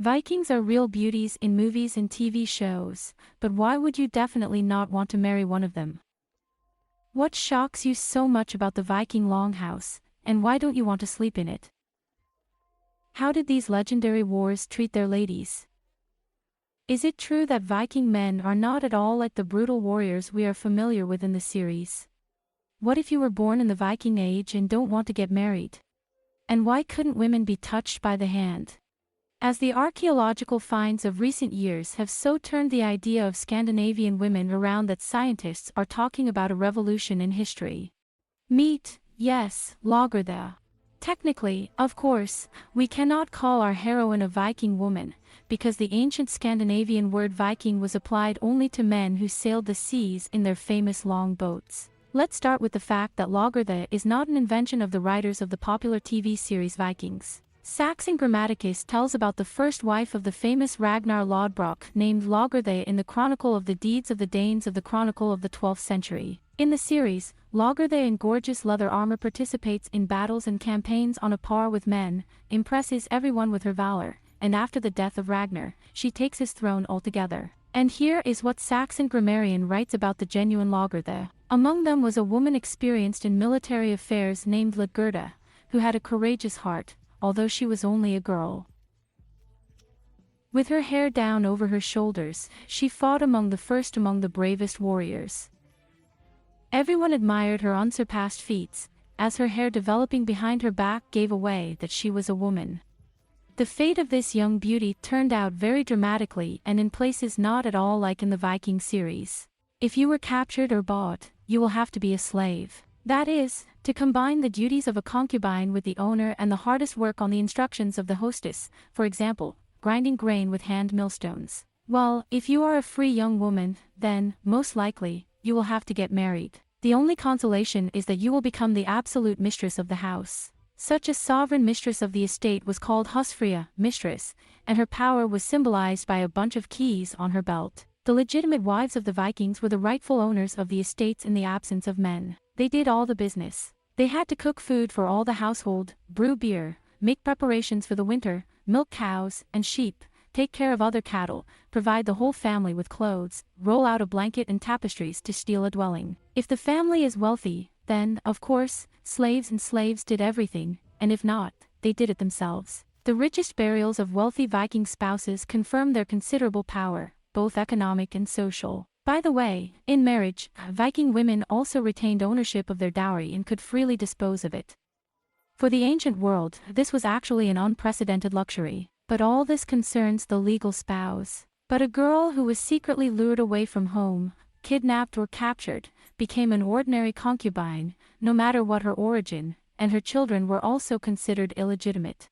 Vikings are real beauties in movies and TV shows, but why would you definitely not want to marry one of them? What shocks you so much about the Viking longhouse, and why don't you want to sleep in it? How did these legendary wars treat their ladies? Is it true that Viking men are not at all like the brutal warriors we are familiar with in the series? What if you were born in the Viking age and don't want to get married? And why couldn't women be touched by the hand? As the archaeological finds of recent years have so turned the idea of Scandinavian women around that scientists are talking about a revolution in history. Meet, yes, Lagertha. Technically, of course, we cannot call our heroine a Viking woman, because the ancient Scandinavian word Viking was applied only to men who sailed the seas in their famous long boats. Let's start with the fact that Lagertha is not an invention of the writers of the popular TV series Vikings. Saxon Grammaticus tells about the first wife of the famous Ragnar Lodbrok named Lagertha in the Chronicle of the Deeds of the Danes of the Chronicle of the 12th century. In the series, Lagertha in gorgeous leather armor participates in battles and campaigns on a par with men, impresses everyone with her valor, and after the death of Ragnar, she takes his throne altogether. And here is what Saxon grammarian writes about the genuine Lagertha. Among them was a woman experienced in military affairs named Lagerda, who had a courageous heart, although she was only a girl. With her hair down over her shoulders, she fought among the bravest warriors. Everyone admired her unsurpassed feats, as her hair developing behind her back gave away that she was a woman. The fate of this young beauty turned out very dramatically and in places not at all like in the Viking series. If you were captured or bought, you will have to be a slave. That is, to combine the duties of a concubine with the owner and the hardest work on the instructions of the hostess, for example, grinding grain with hand millstones. Well, if you are a free young woman, then, most likely, you will have to get married. The only consolation is that you will become the absolute mistress of the house. Such a sovereign mistress of the estate was called husfrua, mistress, and her power was symbolized by a bunch of keys on her belt. The legitimate wives of the Vikings were the rightful owners of the estates in the absence of men. They did all the business. They had to cook food for all the household, brew beer, make preparations for the winter, milk cows and sheep, take care of other cattle, provide the whole family with clothes, roll out a blanket and tapestries to steal a dwelling. If the family is wealthy, then, of course, slaves did everything, and if not, they did it themselves. The richest burials of wealthy Viking spouses confirm their considerable power, both economic and social. By the way, in marriage, Viking women also retained ownership of their dowry and could freely dispose of it. For the ancient world, this was actually an unprecedented luxury. But all this concerns the legal spouse. But a girl who was secretly lured away from home, kidnapped or captured, became an ordinary concubine, no matter what her origin, and her children were also considered illegitimate.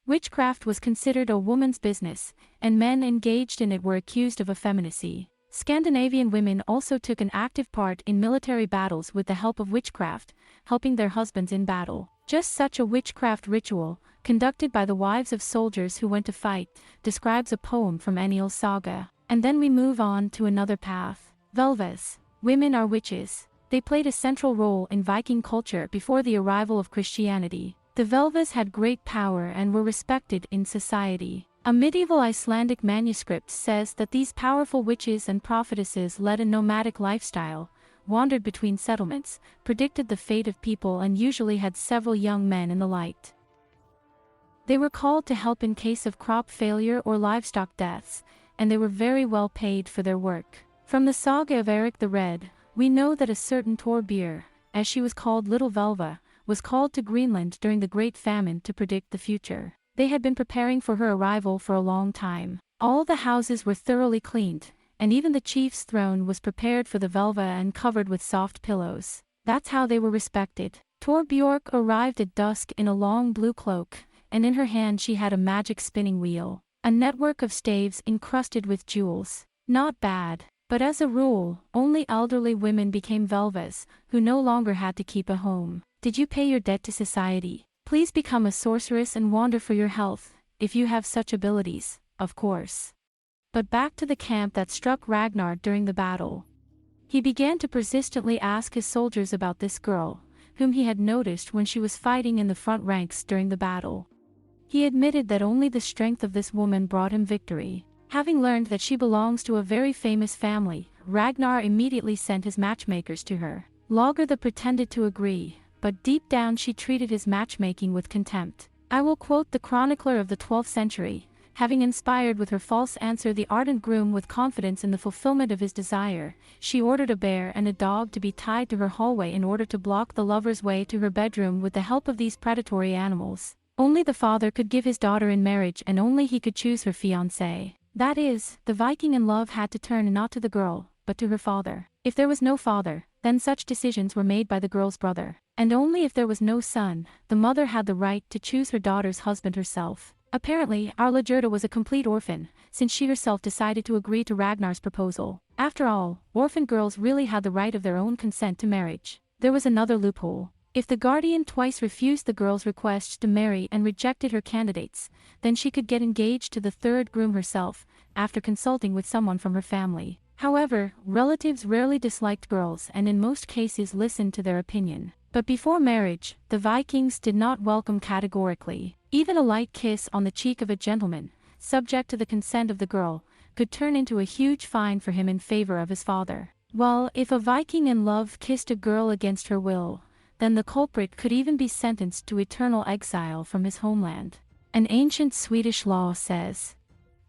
Witchcraft was considered a woman's business, and men engaged in it were accused of effeminacy. Scandinavian women also took an active part in military battles with the help of witchcraft, helping their husbands in battle. Just such a witchcraft ritual, conducted by the wives of soldiers who went to fight, describes a poem from Ennial's saga. And then we move on to another path. Velvas. Women are witches. They played a central role in Viking culture before the arrival of Christianity. The Velvas had great power and were respected in society. A medieval Icelandic manuscript says that these powerful witches and prophetesses led a nomadic lifestyle, wandered between settlements, predicted the fate of people and usually had several young men in the light. They were called to help in case of crop failure or livestock deaths, and they were very well paid for their work. From the saga of Eric the Red, we know that a certain Torbjörn, as she was called Little Velva, was called to Greenland during the Great Famine to predict the future. They had been preparing for her arrival for a long time. All the houses were thoroughly cleaned, and even the chief's throne was prepared for the Velva and covered with soft pillows. That's how they were respected. Torbjörn arrived at dusk in a long blue cloak, and in her hand she had a magic spinning wheel, a network of staves encrusted with jewels. Not bad, but as a rule, only elderly women became Velvas, who no longer had to keep a home. Did you pay your debt to society? Please become a sorceress and wander for your health, if you have such abilities, of course. But back to the camp that struck Ragnar during the battle. He began to persistently ask his soldiers about this girl, whom he had noticed when she was fighting in the front ranks during the battle. He admitted that only the strength of this woman brought him victory. Having learned that she belongs to a very famous family, Ragnar immediately sent his matchmakers to her. Lagertha pretended to agree, but deep down she treated his matchmaking with contempt. I will quote the chronicler of the 12th century, having inspired with her false answer the ardent groom with confidence in the fulfillment of his desire, she ordered a bear and a dog to be tied to her hallway in order to block the lover's way to her bedroom. With the help of these predatory animals, only the father could give his daughter in marriage and only he could choose her fiancé. That is, the Viking in love had to turn not to the girl, but to her father. If there was no father, then such decisions were made by the girl's brother. And only if there was no son, the mother had the right to choose her daughter's husband herself. Apparently, our Lagertha was a complete orphan, since she herself decided to agree to Ragnar's proposal. After all, orphan girls really had the right of their own consent to marriage. There was another loophole. If the guardian twice refused the girl's request to marry and rejected her candidates, then she could get engaged to the third groom herself, after consulting with someone from her family. However, relatives rarely disliked girls and in most cases listened to their opinion. But before marriage, the Vikings did not welcome categorically. Even a light kiss on the cheek of a gentleman, subject to the consent of the girl, could turn into a huge fine for him in favor of his father. While if a Viking in love kissed a girl against her will, then the culprit could even be sentenced to eternal exile from his homeland. An ancient Swedish law says,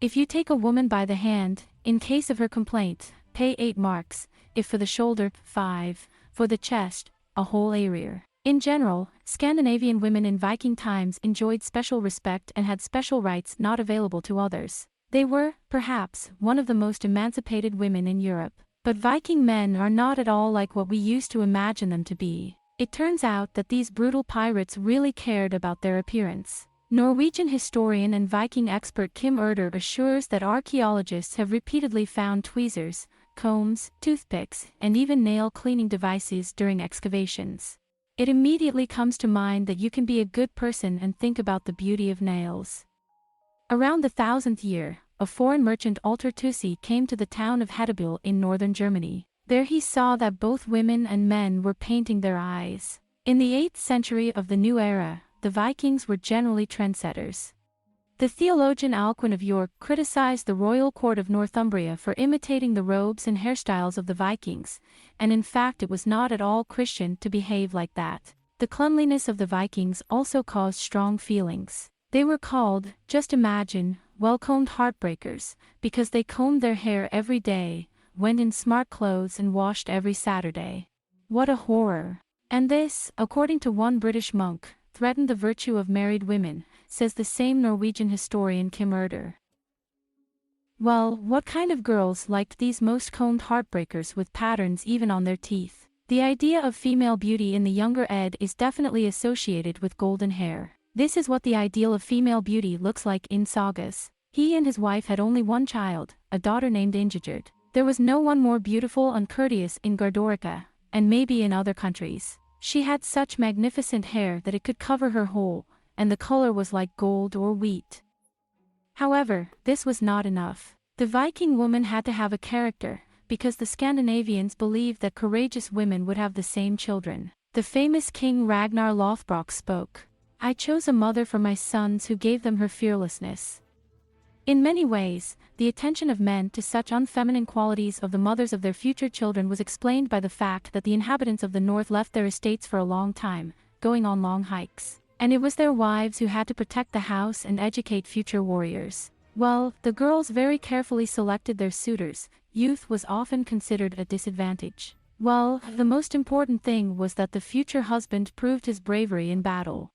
if you take a woman by the hand, in case of her complaint, pay 8 marks, if for the shoulder, 5, for the chest, a whole area. In general, Scandinavian women in Viking times enjoyed special respect and had special rights not available to others. They were, perhaps, one of the most emancipated women in Europe. But Viking men are not at all like what we used to imagine them to be. It turns out that these brutal pirates really cared about their appearance. Norwegian historian and Viking expert Kim Erder assures that archaeologists have repeatedly found tweezers, combs, toothpicks, and even nail cleaning devices during excavations. It immediately comes to mind that you can be a good person and think about the beauty of nails. Around the 1000th year, a foreign merchant Alter Tussi came to the town of Hedebühl in northern Germany. There he saw that both women and men were painting their eyes. In the 8th century of the new era, the Vikings were generally trendsetters. The theologian Alcuin of York criticized the royal court of Northumbria for imitating the robes and hairstyles of the Vikings, and in fact it was not at all Christian to behave like that. The cleanliness of the Vikings also caused strong feelings. They were called, just imagine, well-combed heartbreakers, because they combed their hair every day, went in smart clothes and washed every Saturday. What a horror! And this, according to one British monk, threatened the virtue of married women, says the same Norwegian historian Kim Erder. Well, what kind of girls liked these most combed heartbreakers with patterns even on their teeth? The idea of female beauty in the younger Ed is definitely associated with golden hair. This is what the ideal of female beauty looks like in sagas. He and his wife had only one child, a daughter named Ingigerd. There was no one more beautiful and courteous in Gardorica, and maybe in other countries. She had such magnificent hair that it could cover her whole, and the color was like gold or wheat. However, this was not enough. The Viking woman had to have a character, because the Scandinavians believed that courageous women would have the same children. The famous King Ragnar Lothbrok spoke, "I chose a mother for my sons who gave them her fearlessness." In many ways, the attention of men to such unfeminine qualities of the mothers of their future children was explained by the fact that the inhabitants of the north left their estates for a long time, going on long hikes, and it was their wives who had to protect the house and educate future warriors. While the girls very carefully selected their suitors, youth was often considered a disadvantage. Well, the most important thing was that the future husband proved his bravery in battle.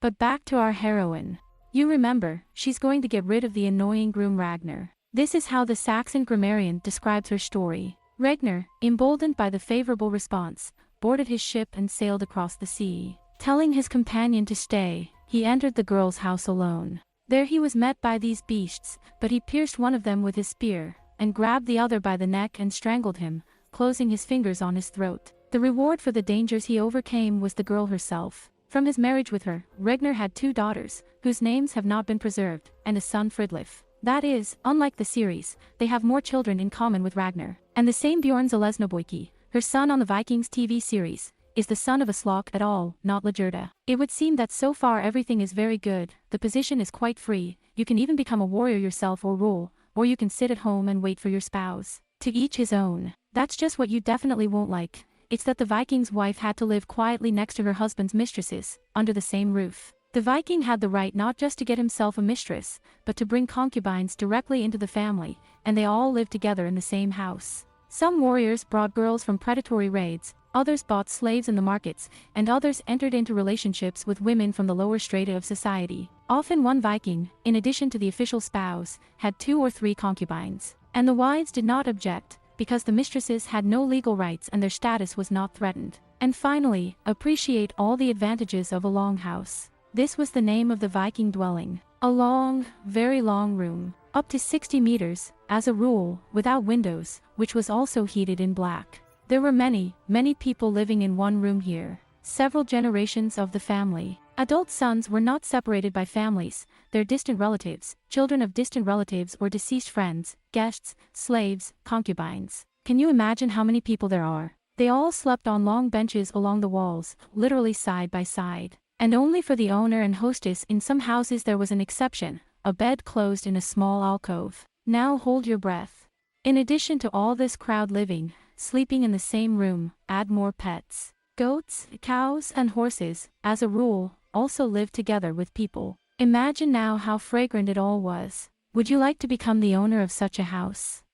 But back to our heroine. You remember, she's going to get rid of the annoying groom Ragnar. This is how the Saxon grammarian describes her story. Ragnar, emboldened by the favorable response, boarded his ship and sailed across the sea. Telling his companion to stay, he entered the girl's house alone. There he was met by these beasts, but he pierced one of them with his spear, and grabbed the other by the neck and strangled him, closing his fingers on his throat. The reward for the dangers he overcame was the girl herself. From his marriage with her, Ragnar had 2 daughters, whose names have not been preserved, and a son Fridlif. That is, unlike the series, they have more children in common with Ragnar. And the same Bjorn Zelesnoboiki, her son on the Vikings TV series, is the son of a Slock at all, not Lagerda. It would seem that so far everything is very good, the position is quite free, you can even become a warrior yourself or rule, or you can sit at home and wait for your spouse. To each his own. That's just what you definitely won't like. It's that the Viking's wife had to live quietly next to her husband's mistresses, under the same roof. The Viking had the right not just to get himself a mistress, but to bring concubines directly into the family, and they all lived together in the same house. Some warriors brought girls from predatory raids, others bought slaves in the markets, and others entered into relationships with women from the lower strata of society. Often one Viking, in addition to the official spouse, had 2 or 3 concubines. And the wives did not object, because the mistresses had no legal rights and their status was not threatened. And finally, appreciate all the advantages of a longhouse. This was the name of the Viking dwelling. A long, very long room, up to 60 meters, as a rule, without windows, which was also heated in black. There were many, many people living in one room here. Several generations of the family. Adult sons were not separated by families, their distant relatives, children of distant relatives or deceased friends, guests, slaves, concubines. Can you imagine how many people there are? They all slept on long benches along the walls, literally side by side. And only for the owner and hostess in some houses there was an exception, a bed closed in a small alcove. Now hold your breath. In addition to all this crowd living, sleeping in the same room, add more pets. Goats, cows, and horses, as a rule, also lived together with people. Imagine now how fragrant it all was. Would you like to become the owner of such a house?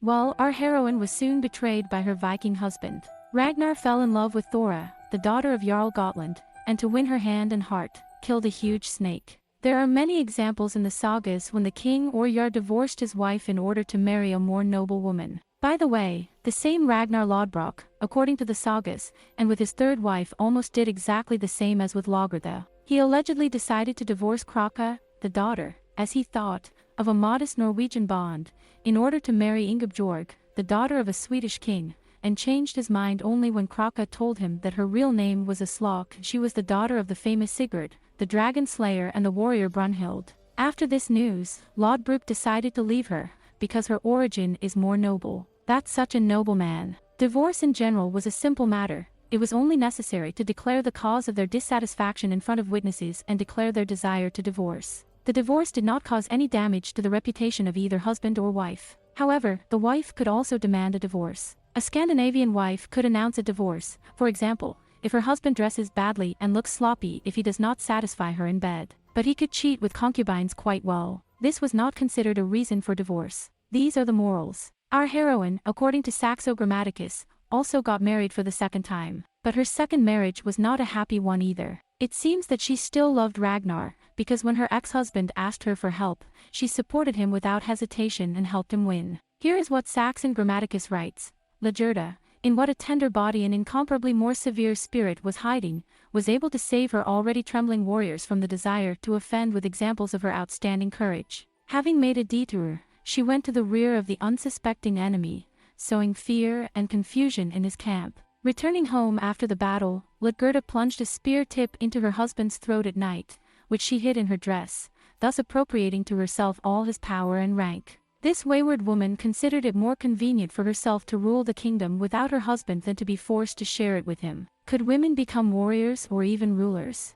Well, our heroine was soon betrayed by her Viking husband. Ragnar fell in love with Thora, the daughter of Jarl Gotland, and to win her hand and heart, killed a huge snake. There are many examples in the sagas when the king or Jarl divorced his wife in order to marry a more noble woman. By the way, the same Ragnar Lodbrok, according to the sagas, and with his third wife almost did exactly the same as with Lagertha. He allegedly decided to divorce Kraka, the daughter, as he thought, of a modest Norwegian bond, in order to marry Ingebjorg, the daughter of a Swedish king, and changed his mind only when Kraka told him that her real name was Aslak. She was the daughter of the famous Sigurd, the dragon slayer, and the warrior Brunhild. After this news, Lodbrok decided to leave her, because her origin is more noble. That's such a noble man. Divorce in general was a simple matter. It was only necessary to declare the cause of their dissatisfaction in front of witnesses and declare their desire to divorce. The divorce did not cause any damage to the reputation of either husband or wife. However, the wife could also demand a divorce. A Scandinavian wife could announce a divorce, for example, if her husband dresses badly and looks sloppy if he does not satisfy her in bed. But he could cheat with concubines quite well. This was not considered a reason for divorce. These are the morals. Our heroine, according to Saxo Grammaticus, also got married for the second time. But her second marriage was not a happy one either. It seems that she still loved Ragnar, because when her ex-husband asked her for help, she supported him without hesitation and helped him win. Here is what Saxon Grammaticus writes. Lagerda, in what a tender body and incomparably more severe spirit was hiding, was able to save her already trembling warriors from the desire to offend with examples of her outstanding courage. Having made a detour, she went to the rear of the unsuspecting enemy, sowing fear and confusion in his camp. Returning home after the battle, Lagerda plunged a spear tip into her husband's throat at night, which she hid in her dress, thus appropriating to herself all his power and rank. This wayward woman considered it more convenient for herself to rule the kingdom without her husband than to be forced to share it with him. Could women become warriors or even rulers?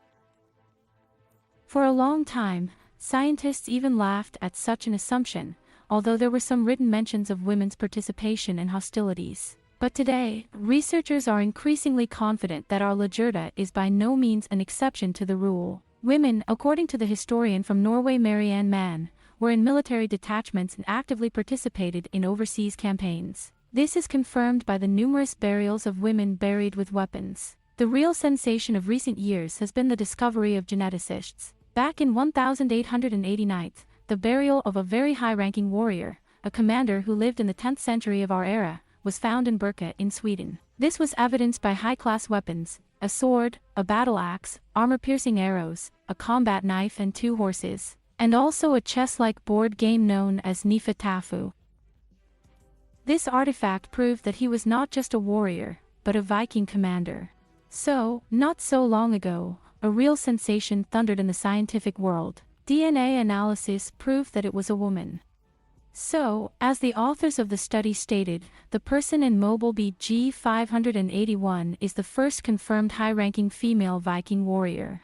For a long time, scientists even laughed at such an assumption, although there were some written mentions of women's participation in hostilities. But today, researchers are increasingly confident that our Lagerda is by no means an exception to the rule. Women, according to the historian from Norway Marianne Mann, were in military detachments and actively participated in overseas campaigns. This is confirmed by the numerous burials of women buried with weapons. The real sensation of recent years has been the discovery of geneticists. Back in 1889, the burial of a very high-ranking warrior, a commander who lived in the 10th century of our era, was found in Birka in Sweden. This was evidenced by high-class weapons, a sword, a battle axe, armor-piercing arrows, a combat knife and 2 horses, and also a chess-like board game known as Nifa Tafu. This artifact proved that he was not just a warrior, but a Viking commander. So, not so long ago, a real sensation thundered in the scientific world. DNA analysis proved that it was a woman. So, as the authors of the study stated, the person in Mobile BG 581 is the first confirmed high-ranking female Viking warrior.